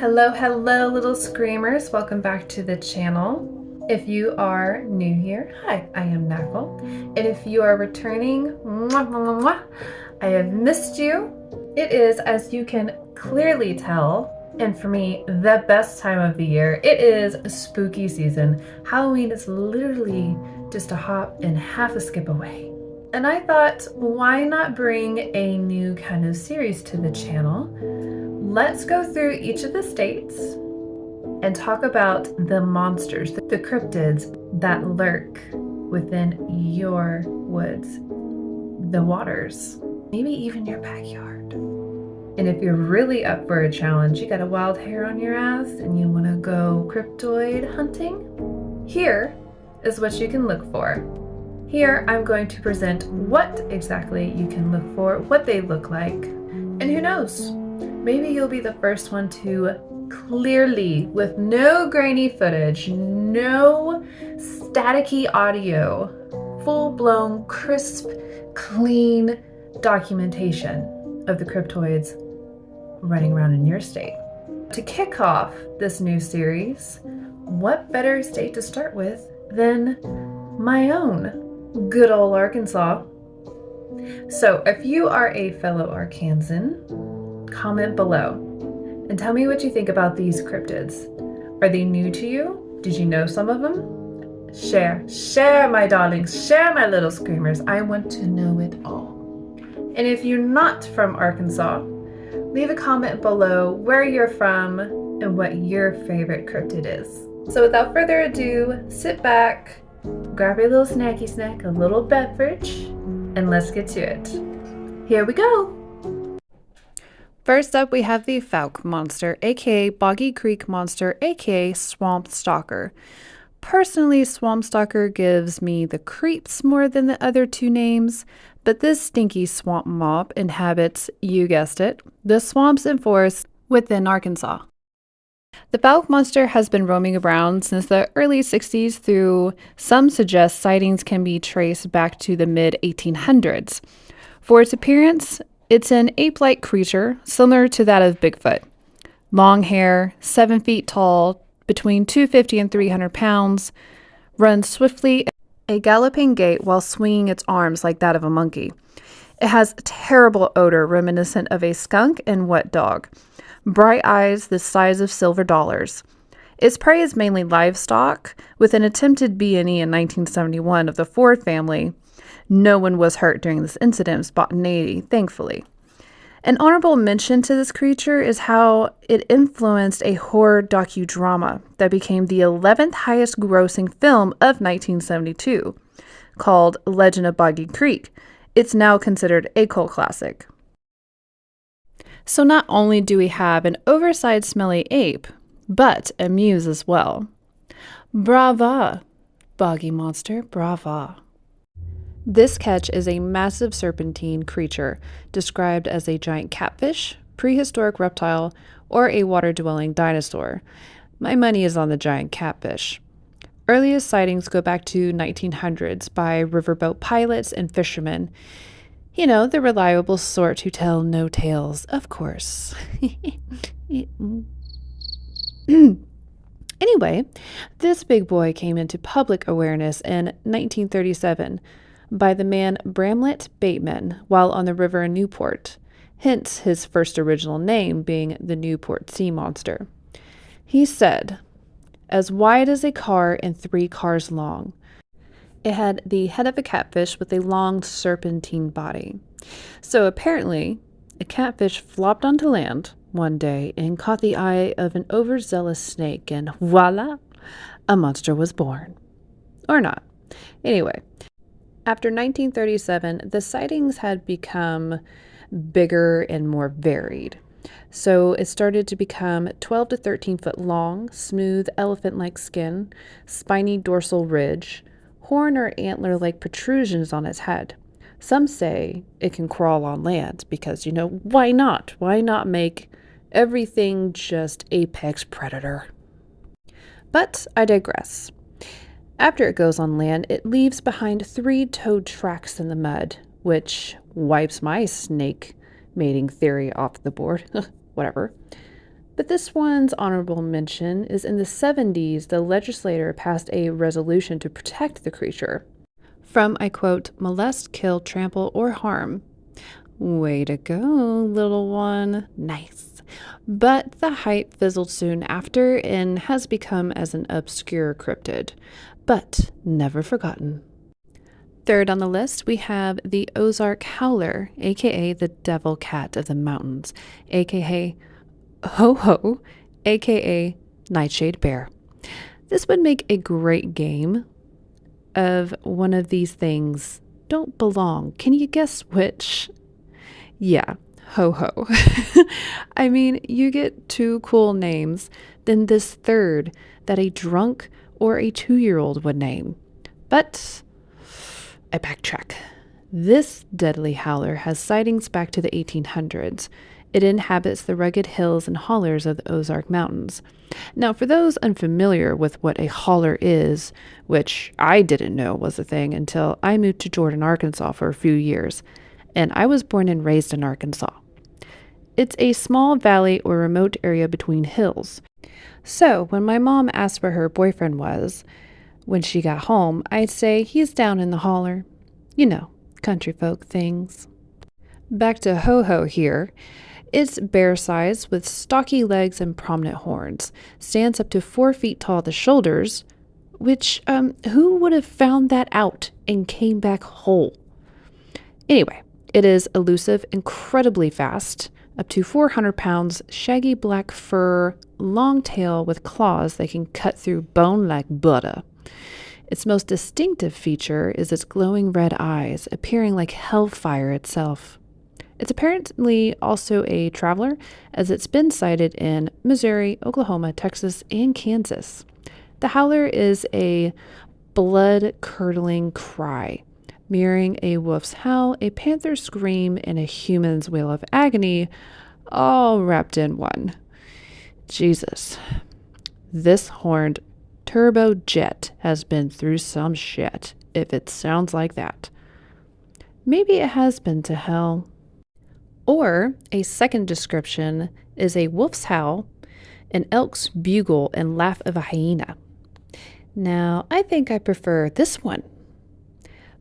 Hello, little screamers. Welcome back to the channel. If you are new here, hi, I am Knackle. And if you are returning, I have missed you. It is, as you can clearly tell, and for me, the best time of the year. It is spooky season. Halloween is literally just a hop and half a skip away. And I thought, why not bring a new kind of series to the channel? Let's go through each of the states and talk about the monsters, the cryptids that lurk within your woods, the waters, maybe even your backyard. And if you're really up for a challenge, you got a wild hair on your ass and you want to go cryptoid hunting, here is what you can look for. Here I'm going to present what exactly you can look for, what they look like, and who knows? Maybe you'll be the first one to clearly, with no grainy footage, no staticky audio, full-blown, crisp, clean documentation of the cryptoids running around in your state. To kick off this new series, what better state to start with than my own, good old Arkansas. So if you are a fellow Arkansan, comment below and tell me what you think about these cryptids. Are they new to you? Did you know some of them? Share my darlings, share my little screamers. I want to know it all. And if you're not from Arkansas, leave a comment below where you're from and what your favorite cryptid is. So without further ado, sit back, grab your little snacky snack, a little beverage, and let's get to it. Here we go. First up, we have the Falk Monster, aka Boggy Creek Monster, aka Swamp Stalker. Personally, Swamp Stalker gives me the creeps more than the other two names, but this stinky swamp mob inhabits, you guessed it, the swamps and forests within Arkansas. The Falk Monster has been roaming around since the early 60s through some suggest sightings can be traced back to the mid-1800s. For its appearance, it's an ape-like creature similar to that of Bigfoot. Long hair, 7 feet tall, between 250 and 300 pounds, runs swiftly, a galloping gait while swinging its arms like that of a monkey. It has a terrible odor reminiscent of a skunk and wet dog. Bright eyes the size of silver dollars. Its prey is mainly livestock, with an attempted B&E in 1971 of the Ford family. No one was hurt during this incident of spontaneity, thankfully. An honorable mention to this creature is how it influenced a horror docudrama that became the 11th highest grossing film of 1972, called Legend of Boggy Creek. It's now considered a cult classic. So not only do we have an oversized smelly ape, but a muse as well. Brava, Boggy Monster, brava. This catch is a massive serpentine creature, described as a giant catfish, prehistoric reptile, or a water-dwelling dinosaur. My money is on the giant catfish. Earliest sightings go back to 1900s by riverboat pilots and fishermen. You know, the reliable sort who tell no tales, of course. Anyway, this big boy came into public awareness in 1937 by the man Bramlett Bateman while on the river in Newport, hence his first original name being the Newport Sea Monster. He said, as wide as a car and 3 cars long. It had the head of a catfish with a long serpentine body. So apparently, a catfish flopped onto land one day and caught the eye of an overzealous snake, and voila, a monster was born. Or not. Anyway, after 1937, the sightings had become bigger and more varied. So it started to become 12 to 13 foot long, smooth elephant-like skin, spiny dorsal ridge, horn or antler-like protrusions on its head. Some say it can crawl on land because, you know, why not? Why not make everything just apex predator? But I digress. After it goes on land, it leaves behind 3-toed tracks in the mud, which wipes my snake mating theory off the board. Whatever. But this one's honorable mention is in the 70s, the legislature passed a resolution to protect the creature from, I quote, molest, kill, trample, or harm. Way to go, little one. Nice. But the hype fizzled soon after and has become as an obscure cryptid, but never forgotten. Third on the list, we have the Ozark Howler, aka the devil cat of the mountains, aka Ho-Ho, aka Nightshade Bear. This would make a great game of one of these things don't belong. Can you guess which? Yeah, Ho-Ho. I mean, you get two cool names, then this third that a drunk or a 2-year-old would name. But I backtrack. This deadly howler has sightings back to the 1800s. It inhabits the rugged hills and hollers of the Ozark Mountains. Now, for those unfamiliar with what a holler is, which I didn't know was a thing until I moved to Jordan, Arkansas for a few years, and I was born and raised in Arkansas. It's a small valley or remote area between hills. So, when my mom asked where her boyfriend was, when she got home, I'd say he's down in the holler. You know, country folk things. Back to Ho-Ho here. It's bear-sized with stocky legs and prominent horns. Stands up to 4 feet tall at the shoulders, which, who would have found that out and came back whole? Anyway, it is elusive, incredibly fast, up to 400 pounds, shaggy black fur, long tail with claws that can cut through bone like butter. Its most distinctive feature is its glowing red eyes, appearing like hellfire itself. It's apparently also a traveler, as it's been sighted in Missouri, Oklahoma, Texas, and Kansas. The howler is a blood-curdling cry, mirroring a wolf's howl, a panther's scream, and a human's wail of agony, all wrapped in one. Jesus. This horned turbojet has been through some shit, if it sounds like that. Maybe it has been to hell. Or a second description is a wolf's howl, an elk's bugle, and laugh of a hyena. Now, I think I prefer this one.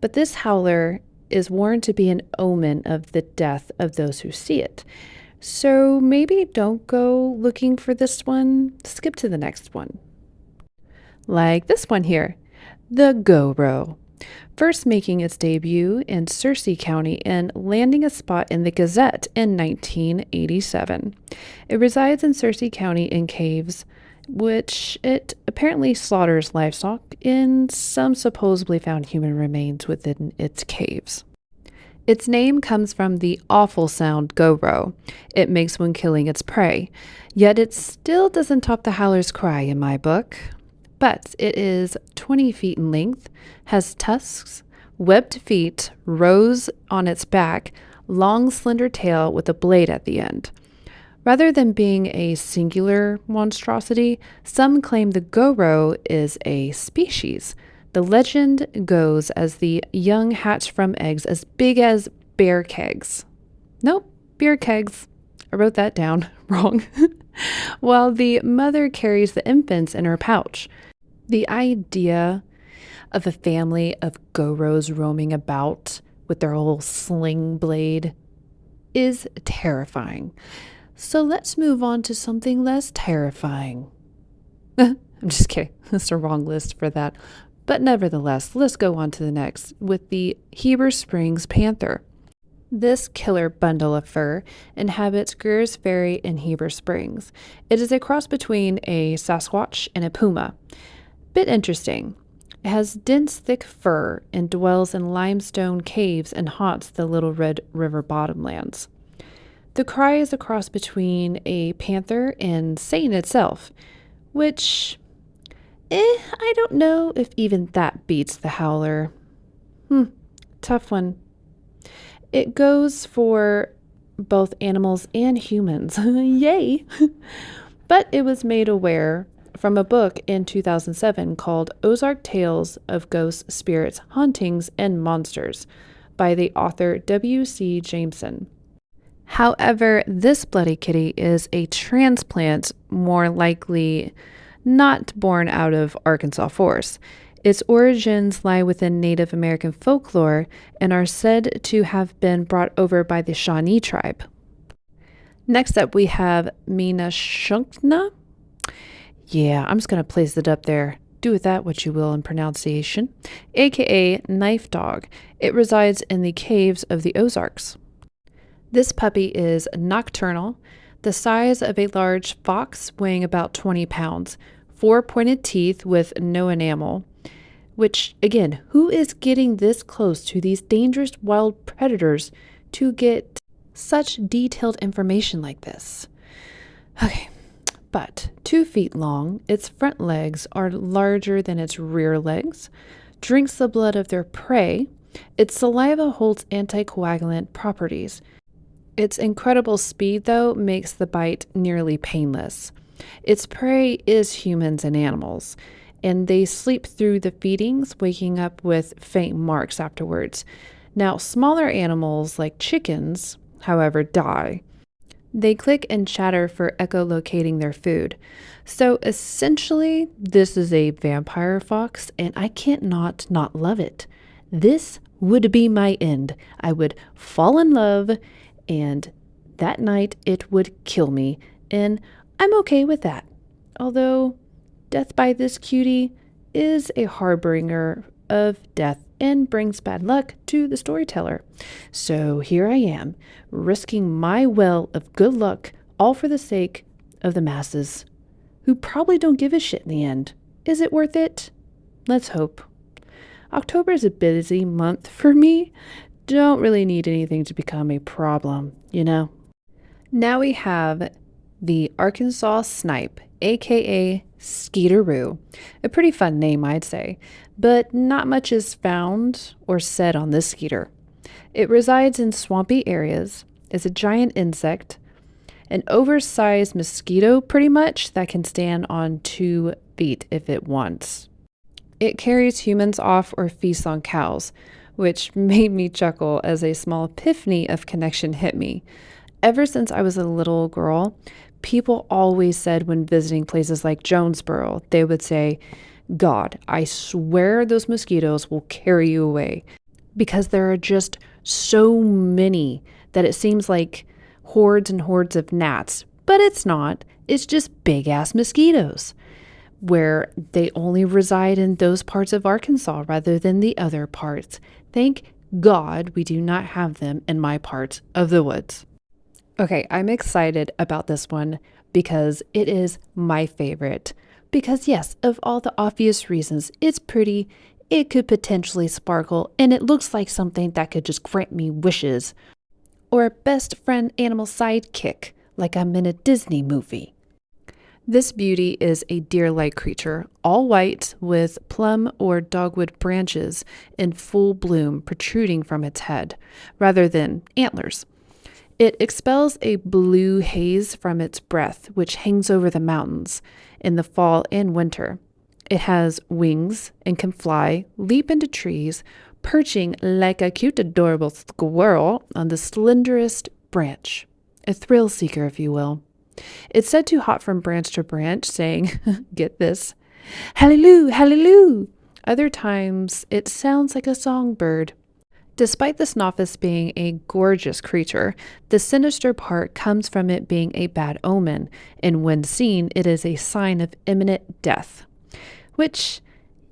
But this howler is warned to be an omen of the death of those who see it. So maybe don't go looking for this one. Skip to the next one. Like this one here, the Goro. First making its debut in Searcy County and landing a spot in the Gazette in 1987. It resides in Searcy County in caves, which it apparently slaughters livestock, and some supposedly found human remains within its caves. Its name comes from the awful sound Goro it makes when killing its prey, yet it still doesn't top the howler's cry in my book. But it is 20 feet in length, has tusks, webbed feet, rows on its back, long slender tail with a blade at the end. Rather than being a singular monstrosity, some claim the Goro is a species. The legend goes as the young hatch from eggs as big as bear kegs. Nope, beer kegs. I wrote that down wrong. While the mother carries the infants in her pouch. The idea of a family of Goros roaming about with their whole sling blade is terrifying. So let's move on to something less terrifying. I'm just kidding. That's the wrong list for that. But nevertheless, let's go on to the next with the Heber Springs panther. This killer bundle of fur inhabits Greer's Ferry in Heber Springs. It is a cross between a Sasquatch and a puma. Bit interesting. It has dense, thick fur and dwells in limestone caves and haunts the Little Red River bottomlands. The cry is a cross between a panther and Satan itself, which, I don't know if even that beats the howler. Tough one. It goes for both animals and humans. Yay! But it was made aware from a book in 2007 called Ozark Tales of Ghosts, Spirits, Hauntings, and Monsters by the author W.C. Jameson. However, this bloody kitty is a transplant, more likely not born out of Arkansas forests. Its origins lie within Native American folklore and are said to have been brought over by the Shawnee tribe. Next up, we have Minashunkna. Yeah, I'm just going to place it up there. Do with that what you will in pronunciation, aka knife dog. It resides in the caves of the Ozarks. This puppy is nocturnal, the size of a large fox, weighing about 20 pounds, 4 pointed teeth with no enamel. Which, again, who is getting this close to these dangerous wild predators to get such detailed information like this? Okay. But 2 feet long, its front legs are larger than its rear legs, drinks the blood of their prey. Its saliva holds anticoagulant properties. Its incredible speed, though, makes the bite nearly painless. Its prey is humans and animals, and they sleep through the feedings, waking up with faint marks afterwards. Now, smaller animals like chickens, however, die. They click and chatter for echolocating their food. So essentially, this is a vampire fox, and I can't not love it. This would be my end. I would fall in love, and that night it would kill me, and I'm okay with that. Although death by this cutie is a harbinger of death and brings bad luck to the storyteller. So here I am, risking my well of good luck, all for the sake of the masses, who probably don't give a shit in the end. Is it worth it? Let's hope. October is a busy month for me. Don't really need anything to become a problem, you know? Now we have the Arkansas snipe, aka Skeeteroo. A pretty fun name, I'd say, but not much is found or said on this skeeter. It resides in swampy areas, is a giant insect, an oversized mosquito pretty much that can stand on 2 feet if it wants. It carries humans off or feasts on cows, which made me chuckle as a small epiphany of connection hit me. Ever since I was a little girl, people always said when visiting places like Jonesboro, they would say, God, I swear those mosquitoes will carry you away, because there are just so many that it seems like hordes and hordes of gnats. But it's not. It's just big-ass mosquitoes, where they only reside in those parts of Arkansas rather than the other parts. Thank God we do not have them in my part of the woods. Okay, I'm excited about this one because it is my favorite. Because yes, of all the obvious reasons, it's pretty, it could potentially sparkle, and it looks like something that could just grant me wishes. Or a best friend animal sidekick, like I'm in a Disney movie. This beauty is a deer-like creature, all white with plum or dogwood branches in full bloom protruding from its head, rather than antlers. It expels a blue haze from its breath, which hangs over the mountains in the fall and winter. It has wings and can fly, leap into trees, perching like a cute, adorable squirrel on the slenderest branch. A thrill seeker, if you will. It's said to hop from branch to branch, saying, get this, hallelujah, hallelujah. Other times, it sounds like a songbird. Despite the Snoffus being a gorgeous creature, the sinister part comes from it being a bad omen, and when seen, it is a sign of imminent death. Which,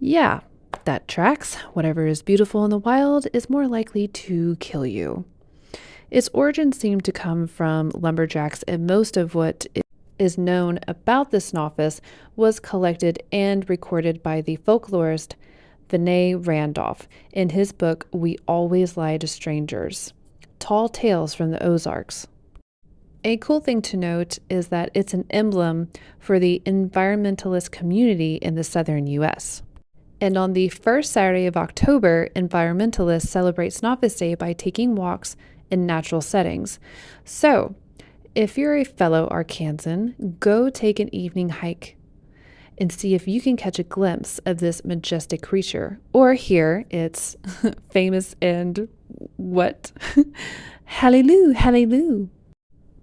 yeah, that tracks. Whatever is beautiful in the wild is more likely to kill you. Its origins seem to come from lumberjacks, and most of what is known about the Snoffus was collected and recorded by the folklorist Vinay Randolph in his book We Always Lie to Strangers, Tall Tales from the Ozarks. A cool thing to note is that it's an emblem for the environmentalist community in the southern U.S. And on the first Saturday of October, environmentalists celebrate Snoffus Day by taking walks in natural settings. So, if you're a fellow Arkansan, go take an evening hike and see if you can catch a glimpse of this majestic creature, or hear its famous and what? Hallelujah, hallelujah.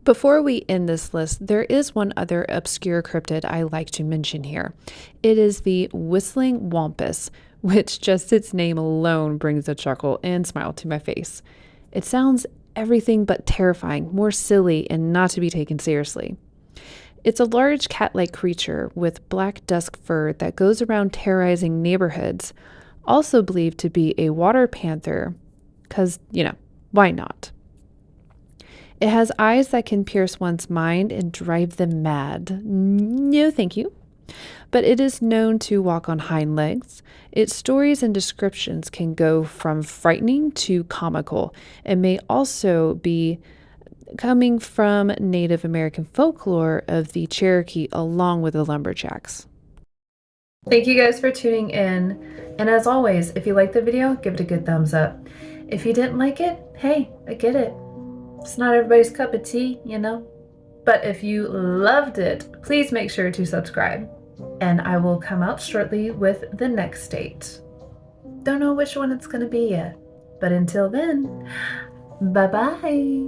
Before we end this list, there is one other obscure cryptid I like to mention here. It is the whistling wampus, which just its name alone brings a chuckle and smile to my face. It sounds everything but terrifying, more silly, and not to be taken seriously. It's a large cat-like creature with black dusk fur that goes around terrorizing neighborhoods, also believed to be a water panther, because, why not? It has eyes that can pierce one's mind and drive them mad. No, thank you. But it is known to walk on hind legs. Its stories and descriptions can go from frightening to comical and may also be coming from Native American folklore of the Cherokee along with the lumberjacks. Thank you guys for tuning in. And as always, if you liked the video, give it a good thumbs up. If you didn't like it, hey, I get it. It's not everybody's cup of tea, But if you loved it, please make sure to subscribe. And I will come out shortly with the next date. Don't know which one it's going to be yet. But until then, bye-bye.